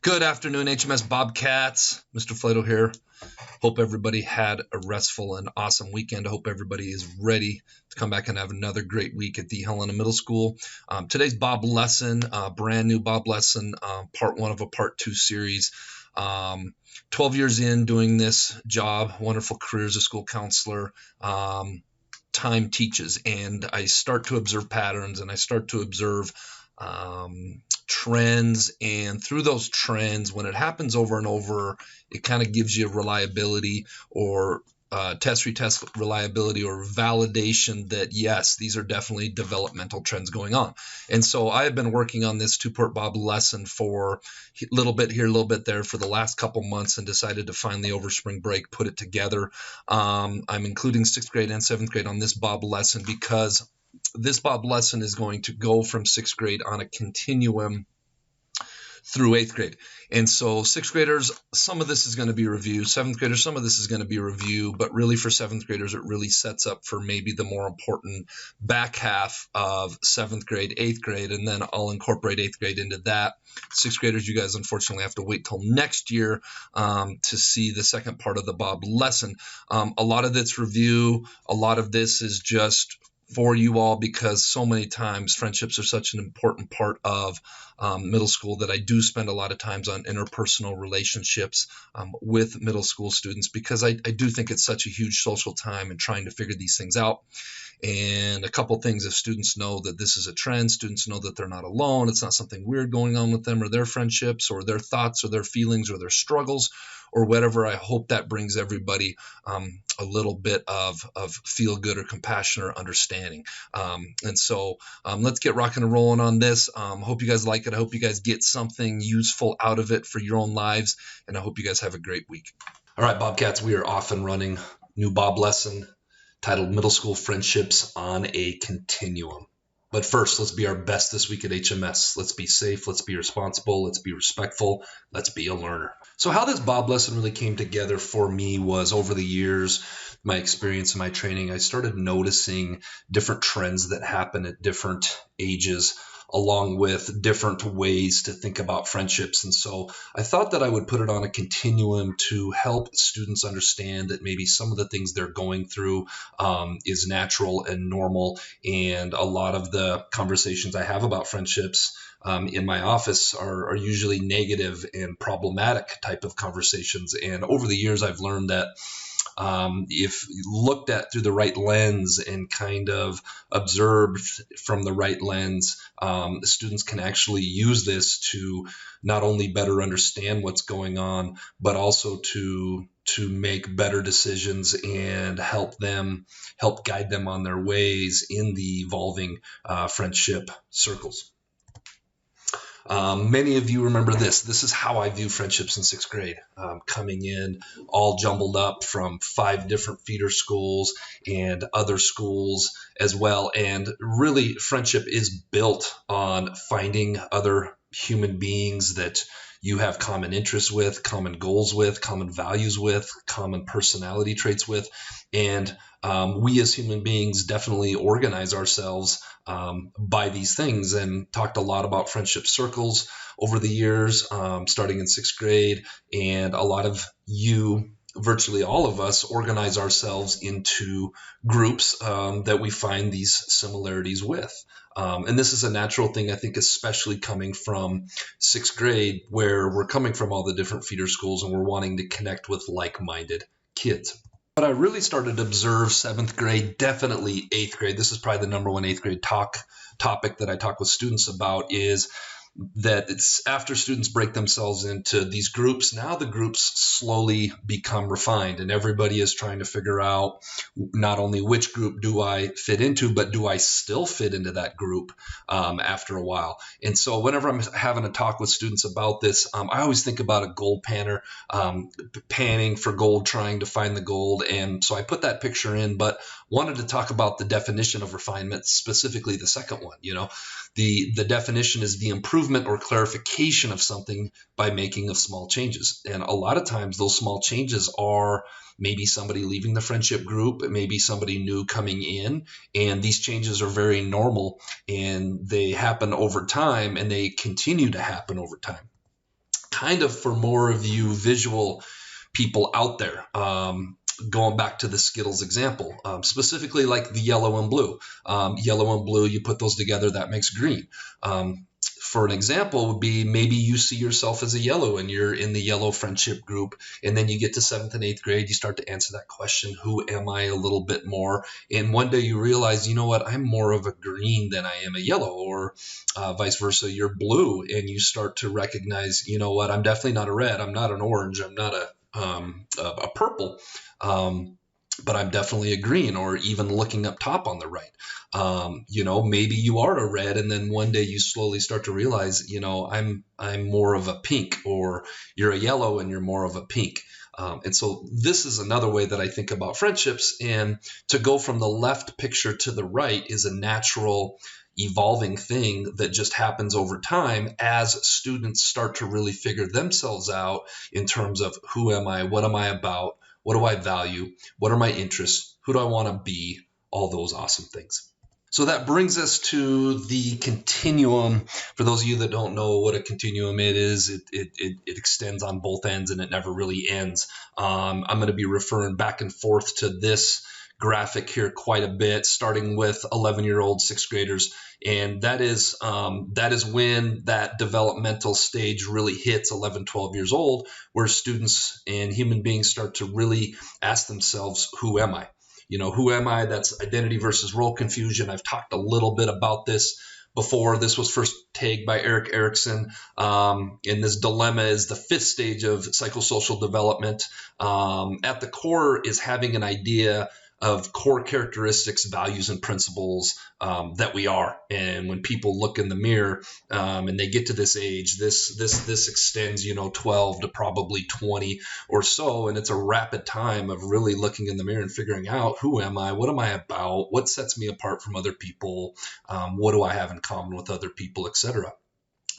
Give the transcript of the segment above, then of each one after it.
Good afternoon, HMS Bobcats. Mr. Flato here. Hope everybody had a restful and awesome weekend. I hope everybody is ready to come back and have another great week at the Helena Middle School. Today's Bob lesson, brand new Bob lesson, part one of a part two series. 12 years in doing this job, wonderful career as a school counselor. Time teaches, and I start to observe patterns, and I start to observe trends, and through those trends, when it happens over and over, it kind of gives you reliability or retest reliability or validation that yes, these are definitely developmental trends going on. And so I have been working on this two-part Bob lesson for a little bit here, a little bit there for the last couple months, and decided to finally over spring break put it together. I'm including 6th grade and 7th grade on this Bob lesson because this Bob lesson is going to go from 6th grade on a continuum through 8th grade. And so 6th graders, some of this is going to be review. 7th graders, some of this is going to be review. But really for 7th graders, it really sets up for maybe the more important back half of 7th grade, 8th grade, and then I'll incorporate 8th grade into that. 6th graders, you guys unfortunately have to wait till next year to see the second part of the Bob lesson. A lot of this review, a lot of this is just for you all because so many times friendships are such an important part of middle school that I do spend a lot of times on interpersonal relationships with middle school students because I do think it's such a huge social time and trying to figure these things out. And a couple things, if students know that this is a trend, students know that they're not alone, it's not something weird going on with them or their friendships or their thoughts or their feelings or their struggles or whatever. I hope that brings everybody a little bit of feel good or compassion or understanding. And so let's get rocking and rolling on this. Hope you guys like it. I hope you guys get something useful out of it for your own lives. And I hope you guys have a great week. All right, Bobcats, we are off and running. New Bob lesson titled Middle School Friendships on a Continuum. But first, let's be our best this week at HMS. Let's be safe, let's be responsible, let's be respectful, let's be a learner. So how this Bob lesson really came together for me was over the years, my experience and my training, I started noticing different trends that happen at different ages, along with different ways to think about friendships. And so I thought that I would put it on a continuum to help students understand that maybe some of the things they're going through is natural and normal. And a lot of the conversations I have about friendships in my office are usually negative and problematic type of conversations. And over the years, I've learned that if looked at through the right lens and kind of observed from the right lens, students can actually use this to not only better understand what's going on, but also to make better decisions and help guide them on their ways in the evolving friendship circles. Many of you remember this. This is how I view friendships in 6th grade, coming in all jumbled up from 5 different feeder schools and other schools as well. And really, friendship is built on finding other human beings that you have common interests with, common goals with, common values with, common personality traits with. And we as human beings definitely organize ourselves by these things, and talked a lot about friendship circles over the years, starting in 6th grade. And a lot of you, virtually all of us, organize ourselves into groups that we find these similarities with. And this is a natural thing, I think, especially coming from 6th grade, where we're coming from all the different feeder schools and we're wanting to connect with like-minded kids. But I really started to observe 7th grade, definitely 8th grade. This is probably the number one 8th grade topic that I talk with students about, is that it's after students break themselves into these groups, now the groups slowly become refined, and everybody is trying to figure out not only which group do I fit into, but do I still fit into that group after a while. And so whenever I'm having a talk with students about this, I always think about a gold panner, panning for gold, trying to find the gold. And so I put that picture in, but wanted to talk about the definition of refinement, specifically the second one. The definition is the improvement or clarification of something by making of small changes. And a lot of times those small changes are maybe somebody leaving the friendship group, maybe somebody new coming in, and these changes are very normal and they happen over time and they continue to happen over time. kind of for more of you visual people out there. Going back to the Skittles example, specifically like the yellow and blue. Yellow and blue, you put those together, that makes green. For an example would be maybe you see yourself as a yellow and you're in the yellow friendship group, and then you get to 7th and 8th grade, you start to answer that question, who am I, a little bit more, and one day you realize, you know what, I'm more of a green than I am a yellow, or vice versa, you're blue, and you start to recognize, you know what, I'm definitely not a red, I'm not an orange, I'm not a purple, but I'm definitely a green. Or even looking up top on the right, maybe you are a red, and then one day you slowly start to realize, I'm more of a pink, or you're a yellow and you're more of a pink. And so this is another way that I think about friendships, and to go from the left picture to the right is a natural evolving thing that just happens over time as students start to really figure themselves out in terms of who am I, what am I about, what do I value, what are my interests, who do I want to be, all those awesome things. So that brings us to the continuum. For those of you that don't know what a continuum it is, it extends on both ends and it never really ends. I'm going to be referring back and forth to this graphic here quite a bit, starting with 11-year-old 6th graders. And that is when that developmental stage really hits 11, 12 years old, where students and human beings start to really ask themselves, who am I? Who am I? That's identity versus role confusion. I've talked a little bit about this before. This was first tagged by Eric Erickson. And this dilemma is the 5th stage of psychosocial development. At the core is having an idea of core characteristics, values, and principles that we are. And when people look in the mirror and they get to this age, this extends, 12 to probably 20 or so. And it's a rapid time of really looking in the mirror and figuring out, who am I? What am I about? What sets me apart from other people? What do I have in common with other people, etc.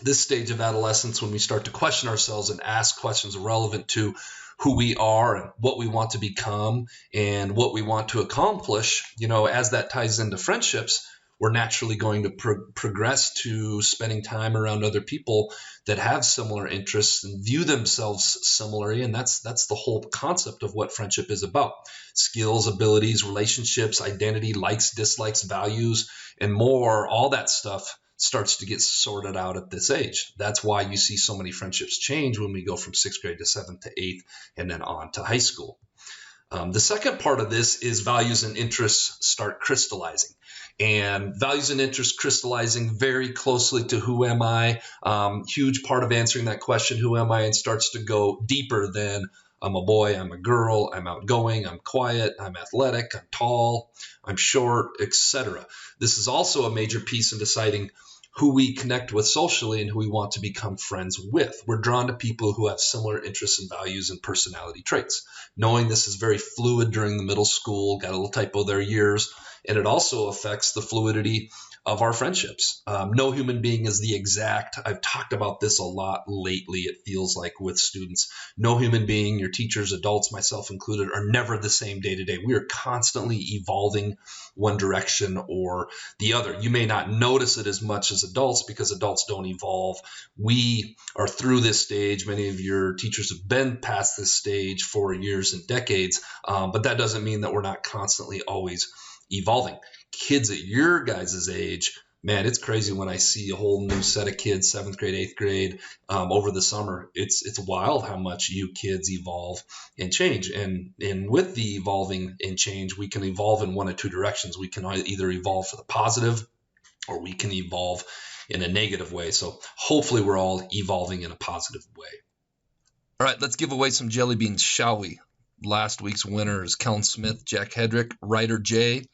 This stage of adolescence, when we start to question ourselves and ask questions relevant to who we are and what we want to become and what we want to accomplish, as that ties into friendships, we're naturally going to progress to spending time around other people that have similar interests and view themselves similarly. And that's the whole concept of what friendship is about. Skills, abilities, relationships, identity, likes, dislikes, values, and more, all that stuff starts to get sorted out at this age. That's why you see so many friendships change when we go from 6th grade to 7th to 8th and then on to high school. The second part of this is values and interests start crystallizing. And values and interests crystallizing very closely to who am I. Huge part of answering that question, who am I, and starts to go deeper than I'm a boy, I'm a girl, I'm outgoing, I'm quiet, I'm athletic, I'm tall, I'm short, etc. This is also a major piece in deciding who we connect with socially and who we want to become friends with. We're drawn to people who have similar interests and values and personality traits. Knowing this is very fluid during the middle school, got a little typo there, years, and it also affects the fluidity of our friendships. No human being is the exact. I've talked about this a lot lately, it feels like, with students. No human being, your teachers, adults, myself included, are never the same day to day. We are constantly evolving one direction or the other. You may not notice it as much as adults because adults don't evolve. We are through this stage. Many of your teachers have been past this stage for years and decades, but that doesn't mean that we're not constantly always evolving. Kids at your guys' age, man, it's crazy when I see a whole new set of kids, 7th grade, 8th grade, over the summer. It's wild how much you kids evolve and change. And with the evolving and change, we can evolve in one of two directions. We can either evolve for the positive or we can evolve in a negative way. So hopefully we're all evolving in a positive way. All right, let's give away some jelly beans, shall we? Last week's winners: Kellen Smith, Jack Hedrick, Ryder J,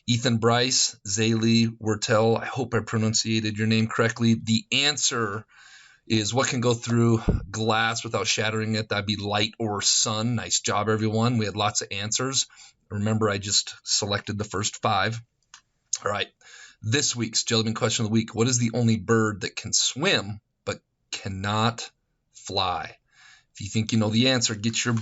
Ethan Bryce, Zaylee Wertel. I hope I pronunciated your name correctly. The answer is what can go through glass without shattering it. That'd be light or sun. Nice job, everyone. We had lots of answers. Remember, I just selected the first 5. All right. This week's Jelly Bean question of the week: what is the only bird that can swim but cannot fly? If you think you know the answer, get your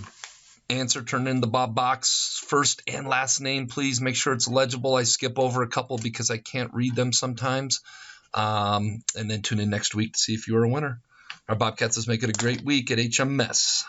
answer turned in the Bob box. First and last name, please. Make sure it's legible. I skip over a couple because I can't read them sometimes. And then tune in next week to see if you're a winner. Our Bobcats, let's make it a great week at HMS.